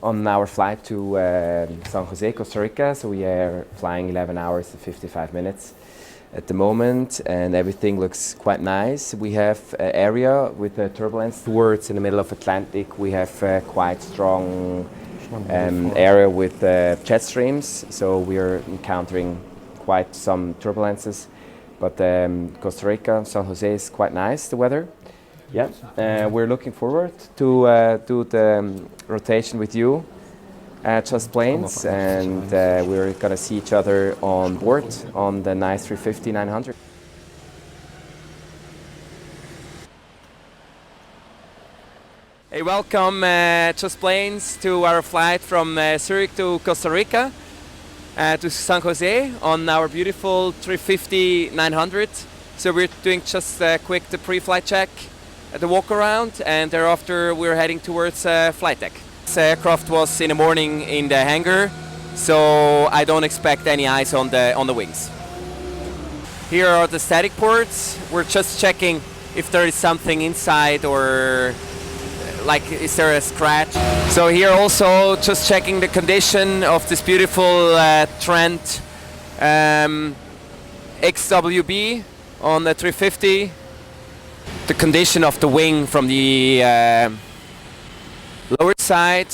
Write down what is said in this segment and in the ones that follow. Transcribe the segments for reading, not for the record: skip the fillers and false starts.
on our flight to San Jose, Costa Rica. So we are flying 11 hours and 55 minutes at the moment, and everything looks quite nice. We have an area with turbulence towards in the middle of Atlantic. We have quite strong area with jet streams, so we are encountering quite some turbulences. But Costa Rica, San Jose is quite nice, the weather. Yeah, we're looking forward to do the rotation with you at Just Planes, and we're gonna see each other on board on the A350-900. Hey, welcome Just Planes to our flight from Zurich to Costa Rica to San Jose on our beautiful A350-900. So we're doing just quick the pre-flight check, the walk around, and thereafter we're heading towards flight deck. This aircraft was in the morning in the hangar, so I don't expect any ice on the wings. Here are the static ports. We're just checking if there is something inside, or like is there a scratch. So here also just checking the condition of this beautiful Trent XWB on the 350. The condition of the wing from the lower side.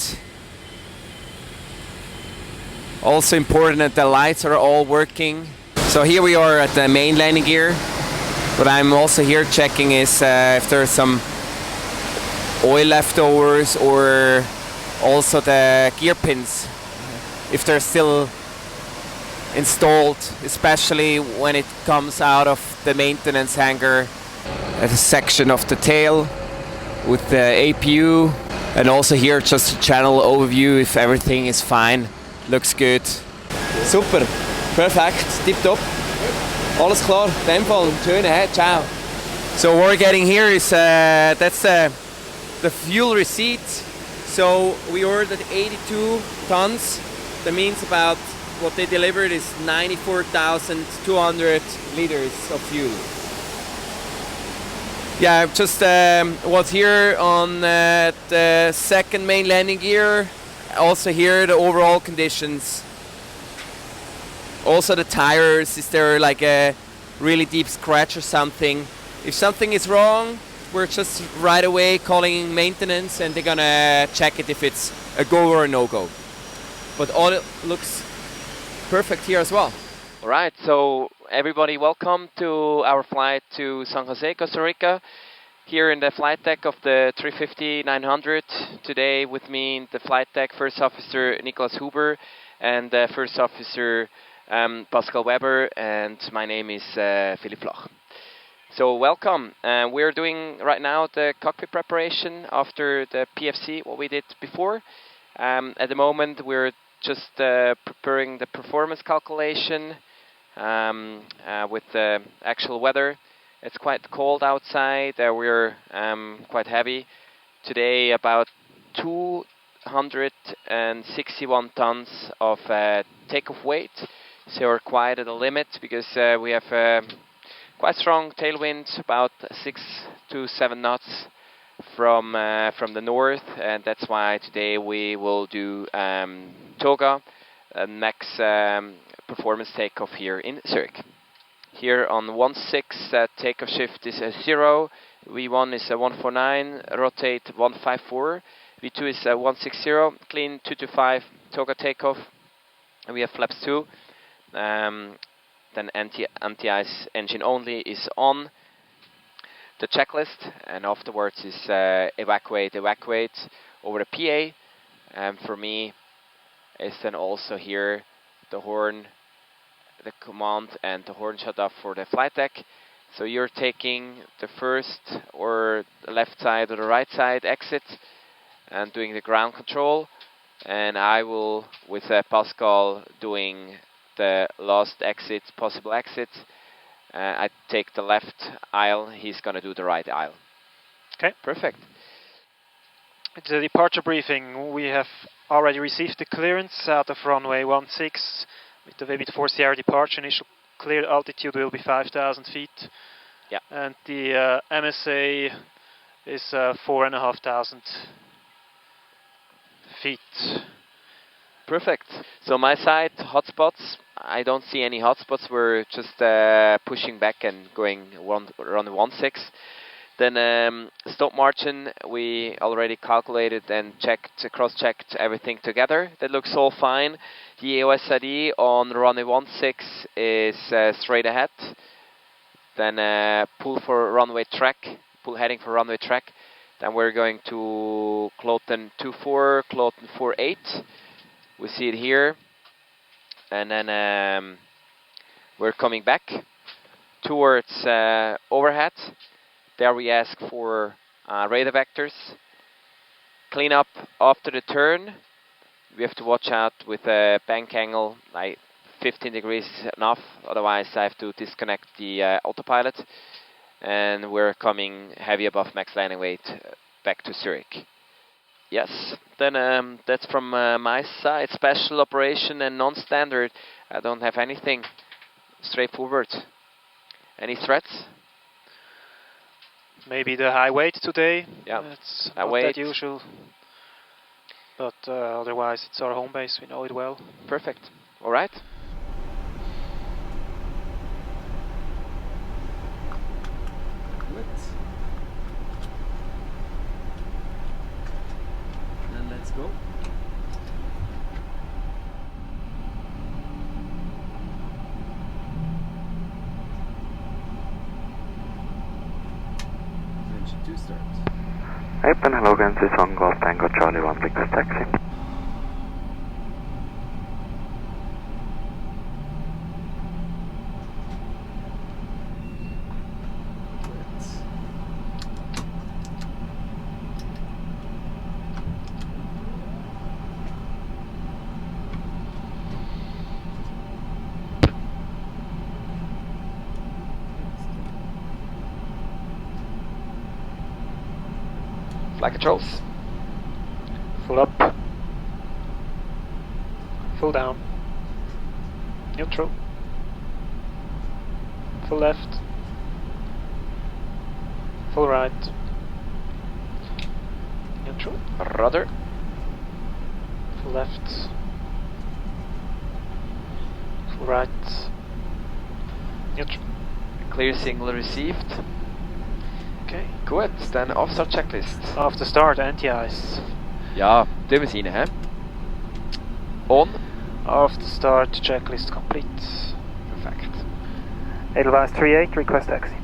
Also important that the lights are all working. So here we are at the main landing gear. What I'm also here checking is if there's some oil leftovers, or also the gear pins, if they're still installed, especially when it comes out of the maintenance hangar. At a section of the tail with the APU, and also here just a channel overview if everything is fine, looks good. Super, perfekt, tipptopp. Alles klar, in dem Fall, schöne, ciao. So what we're getting here is that's the fuel receipt. So we ordered 82 tons. That means about what they delivered is 94,200 liters of fuel. Yeah, just was here on the second main landing gear. Also here the overall conditions. Also the tires, is there like a really deep scratch or something? If something is wrong, we're just right away calling maintenance, and they're gonna check it if it's a go or a no-go. But all it looks perfect here as well. All right, so everybody, welcome to our flight to San Jose, Costa Rica. Here in the flight deck of the A350-900. Today with me in the flight deck, First Officer Nicholas Huber and First Officer Pascal Weber, and my name is Philipp Flach. So welcome. We're doing right now the cockpit preparation after the PFC, what we did before. At the moment we're just preparing the performance calculation with the actual weather. It's quite cold outside. We're quite heavy. Today about 261 tons of takeoff weight. So we're quite at the limit because we have quite strong tailwind, about 6 to 7 knots from the north, and that's why today we will do TOGA, max performance takeoff here in Zurich. Here on 1.6, takeoff shift is a 0, V1 is a 149, rotate 154, V2 is a 160, clean 225, TOGA takeoff, and we have flaps 2. Then anti-ice engine only is on the checklist, and afterwards is evacuate over the PA. And for me, is then also here the horn, the command and the horn shut off for the flight deck. So you're taking the first or the left side or the right side exit and doing the ground control, and I will with Pascal doing the last exit, possible exit. I take the left aisle, he's going to do the right aisle. Okay, perfect. The departure briefing, we have already received the clearance out of runway 16 with the VB4 Sierra departure. Initial cleared altitude will be 5,000 feet. Yeah. And the MSA is 4,500 feet. Perfect. So my side, hotspots. I don't see any hotspots. We're just pushing back and going around 16. Then stop margin, we already calculated and cross-checked everything together. That looks all fine. The EOS ID on runway 16 is straight ahead. Then pull heading for runway track. Then we're going to Cloten 24, Cloten 48. We see it here. And then we're coming back towards overhead. There we ask for radar vectors. Clean up after the turn. We have to watch out with a bank angle, like 15 degrees is enough, otherwise I have to disconnect the autopilot. And we're coming heavy above max landing weight back to Zurich. Yes, then that's from my side. Special operation and non-standard. I don't have anything. Straightforward. Any threats? Maybe the high weight today. Yeah, it's not that usual. But otherwise, it's our home base. We know it well. Perfect. All right. Good. Then let's go. To start. Open, hello again, this is 1 Golf Tango Charlie 16 taxi. Flight controls. Full up. Full down. Neutral. Full left. Full right. Neutral. Rudder. Full left. Full right. Neutral. Clear signal received. Okay. Gut, dann Off-Start Checklist. After start, anti-ice. Ja, tun wir es rein, hä? On. After start, checklist complete. Perfect. Edelweiss 38, request taxi.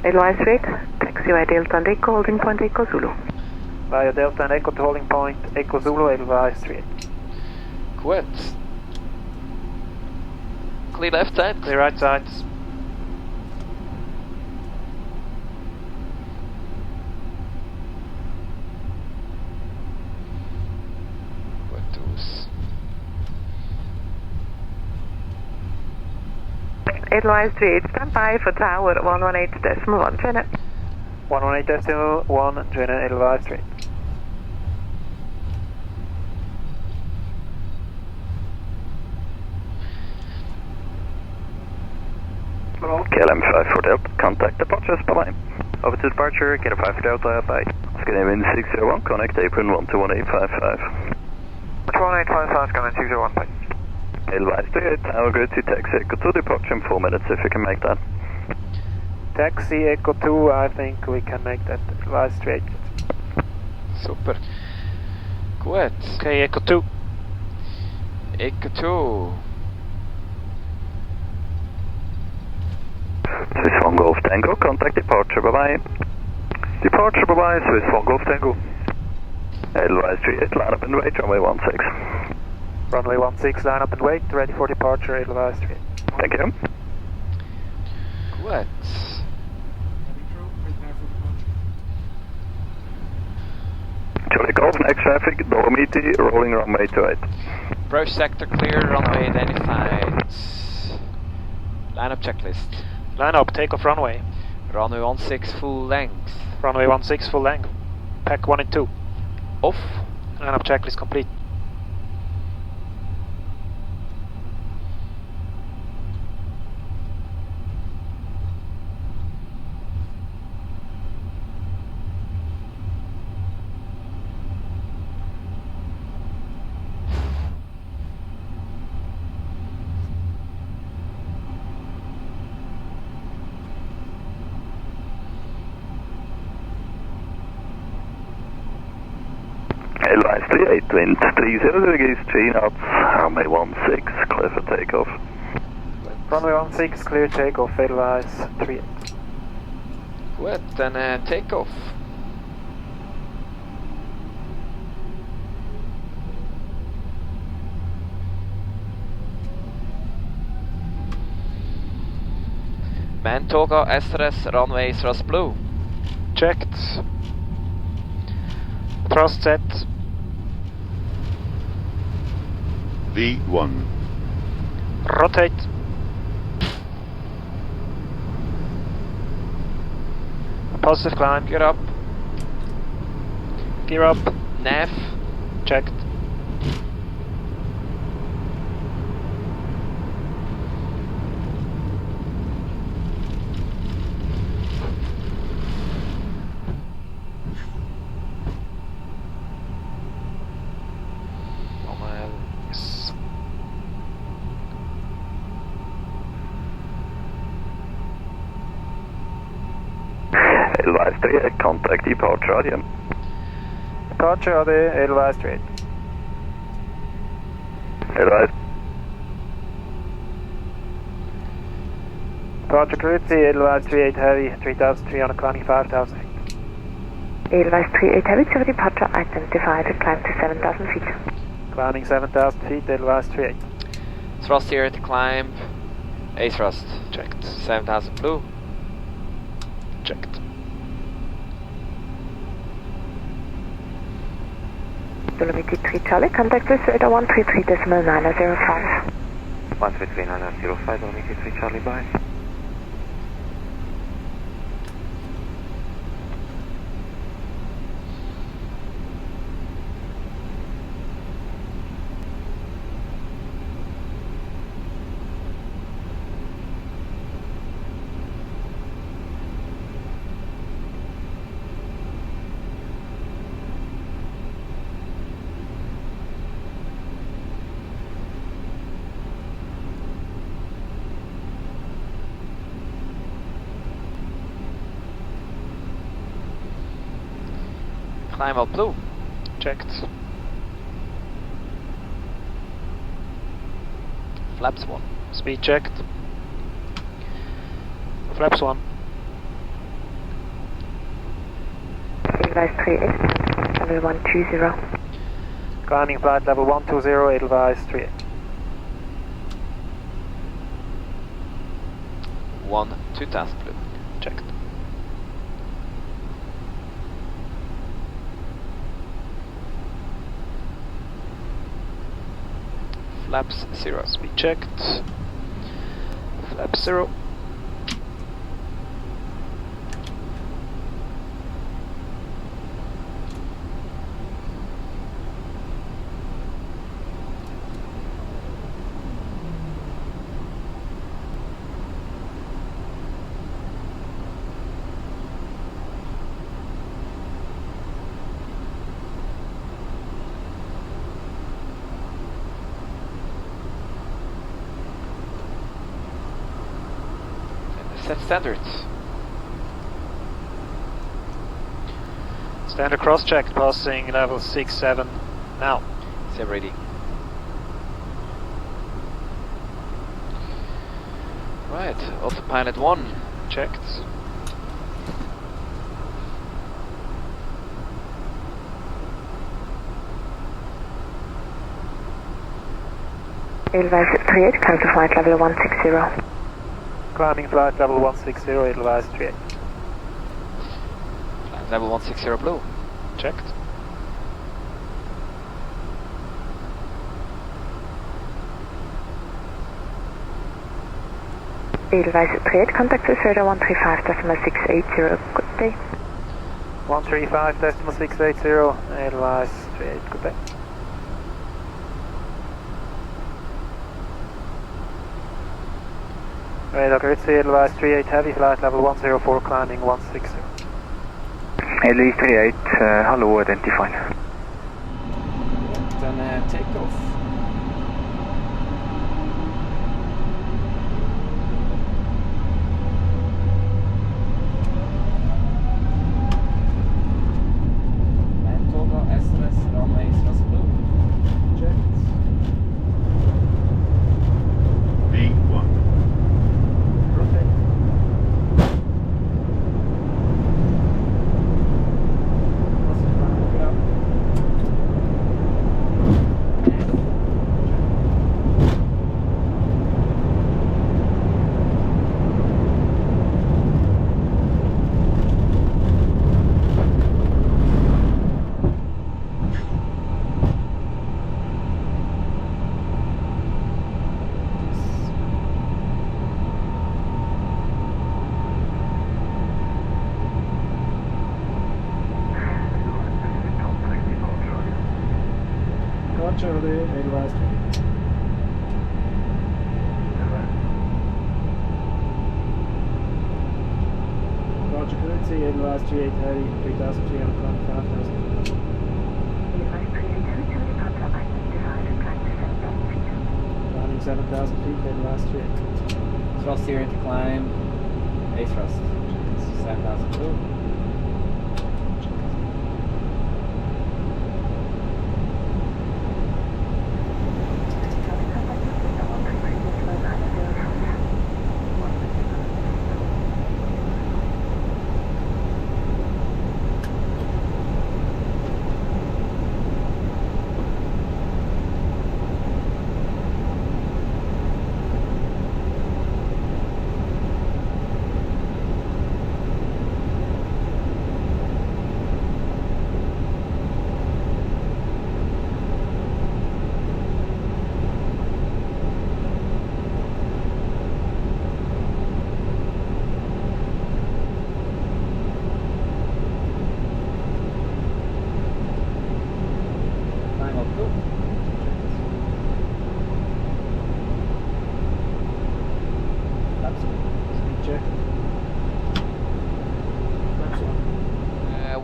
Edelweiss 38, taxi via Delta and Echo, holding point Echo Zulu. Via Delta and Echo to holding point Echo Zulu, Edelweiss 38. Gut. Clear left side. Clear right sides. Edelweiss 38, stand by for tower 118.1 Jenna. 118.1 Jenna, Edelweiss 38. KLM 5 for Delta, contact departures, bye-bye. Over to departure, KLM 5 for Delta, bye. Scanning 601, connect apron 121855. 1855, scanning 601, bye. Edelweiss 38, Tower good to taxi Echo 2, departure in 4 minutes if you can make that. Taxi Echo 2, I think we can make that. Edelweiss 38. Super. Gut. Okay, Echo 2. Echo 2. Swiss 1 Golf Tango, contact departure, bye-bye. Departure, bye-bye, Swiss 1 Golf Tango. Edelweiss 38, line up and wait, runway 16. Runway 16, line up and wait, ready for departure, Edelweiss 38. Thank you. Gut. Charlie Golf, next traffic, Dolomiti, rolling runway 28. Approach sector clear, runway identified. Line up checklist. Line up, takeoff runway. Runway 16 full length. Runway 16 full length. Pack 1 and 2. Off. Line up checklist complete. Edelweiss 38, wind 30 degrees, 3 knots, runway 16, clear for takeoff. Runway 16, clear takeoff, Edelweiss 38. Good, then takeoff. Man TOGA SRS runway thrust blue. Checked. Thrust set. V1. Rotate. Positive climb. Gear up. Gear up. Nav. Checked. Yes. Edelweiss 38, contact departure audio. Departure of the Edelweiss 38. Edelweiss. Departure cleared, the Edelweiss 38 heavy, 3,300 climbing 5,000 feet. Edelweiss 38 heavy to departure identified, climb to 7,000 feet. Climbing 7,000 feet, Edelweiss 38. Thrust here to climb. A thrust. Checked. 7,000 blue. Checked. Kilometer 3 Charlie, contact with radar 133.905. 133.905, kilometer 3 Charlie, bye. Climb up blue. Checked. Flaps 1. Speed checked. Flaps 1. Edelweiss 38, level 120. Climbing flight level 120, Edelweiss 38. 1, 2,000 blue. Checked. Flaps 0. Speed checked. Flaps 0. Set standards. Standard cross checked, passing level 6-7 now. Sim ready. Right, autopilot 1. Checked. Edelweiss 38, come to flight level 160. Climbing flight level 160, Edelweiss 38. Flight level 160 blue. Checked. Edelweiss 38, contact with radar 135.680. Good day. 135.680, Edelweiss 38. Good day. Radar Gritzy, Edelweiss 38 heavy, flight level 104, climbing 160. Edelweiss 38, hello, identified. Then takeoff. Man TOGA SRS runway Chevrolet, Edelweiss 3. Roger currency, Edelweiss 3830, 3,300 km, 5,000. Landing 7,000 feet, Edelweiss 38. Thrust here into climb, A thrust, 7,000 blue.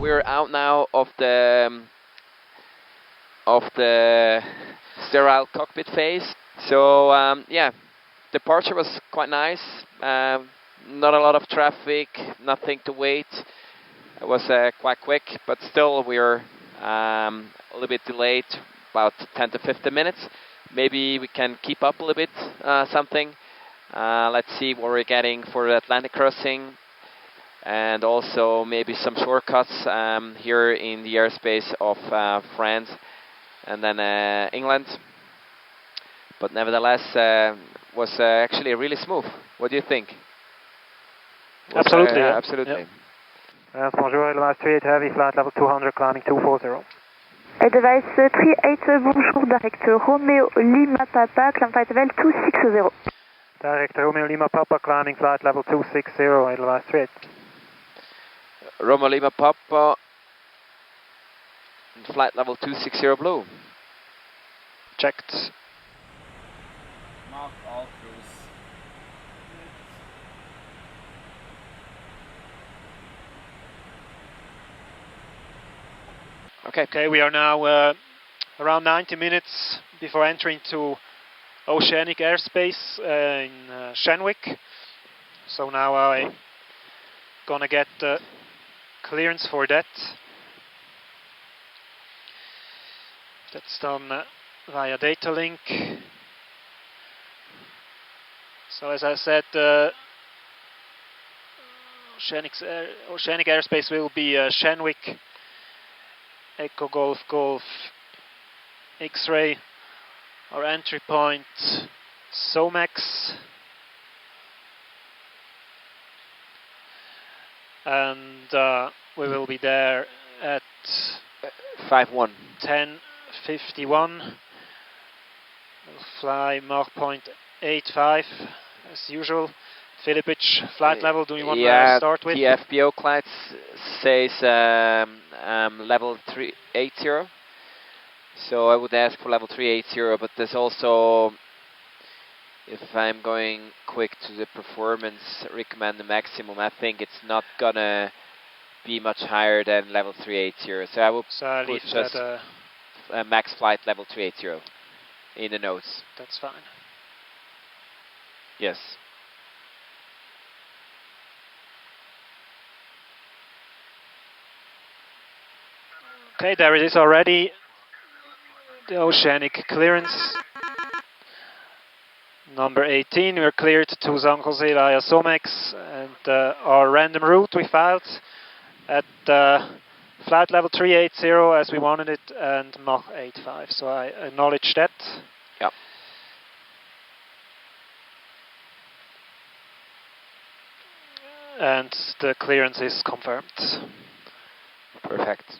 We're out now of the sterile cockpit phase. So yeah, departure was quite nice. Not a lot of traffic, nothing to wait. It was quite quick, but still we're a little bit delayed, about 10 to 15 minutes. Maybe we can keep up a little bit something. Let's see what we're getting for the Atlantic crossing. And also maybe some shortcuts here in the airspace of France and then England. But nevertheless, was actually really smooth. What do you think? Absolutely. Absolutely. Yep. Bonjour, Edelweiss 38 Heavy, flight level 200, climbing 240. Edelweiss 38, bonjour, direct Romeo Lima Papa, climb flight level 260. Direct Romeo Lima Papa, climbing flight level 260, Edelweiss 38. Romeo Lima Papa, flight level 260 blue. Checked. Mark all cruise. Okay, we are now around 90 minutes before entering to Oceanic airspace in Shenwick. So now I'm gonna get clearance for that. That's done via data link. So as I said, Oceanic airspace will be Shenwick, Echo Golf Golf, X-ray. Our entry point, Somax. And we will be there at 5-1. 10:51. We'll fly Mach point 85 as usual. Filipich, flight level, do you want to start with? The FBO class says level 380. So I would ask for level 380, but there's also, if I'm going quick to the performance, recommend the maximum. I think it's not gonna be much higher than level 380. So I will put just max flight level 380 in the notes. That's fine. Yes. Okay, there it is already. The Oceanic clearance. Number 18, we're cleared to San Jose via Somex, and our random route we filed at flight level 380 as we wanted it, and Mach 85. So I acknowledge that. Yep. And the clearance is confirmed. Perfect.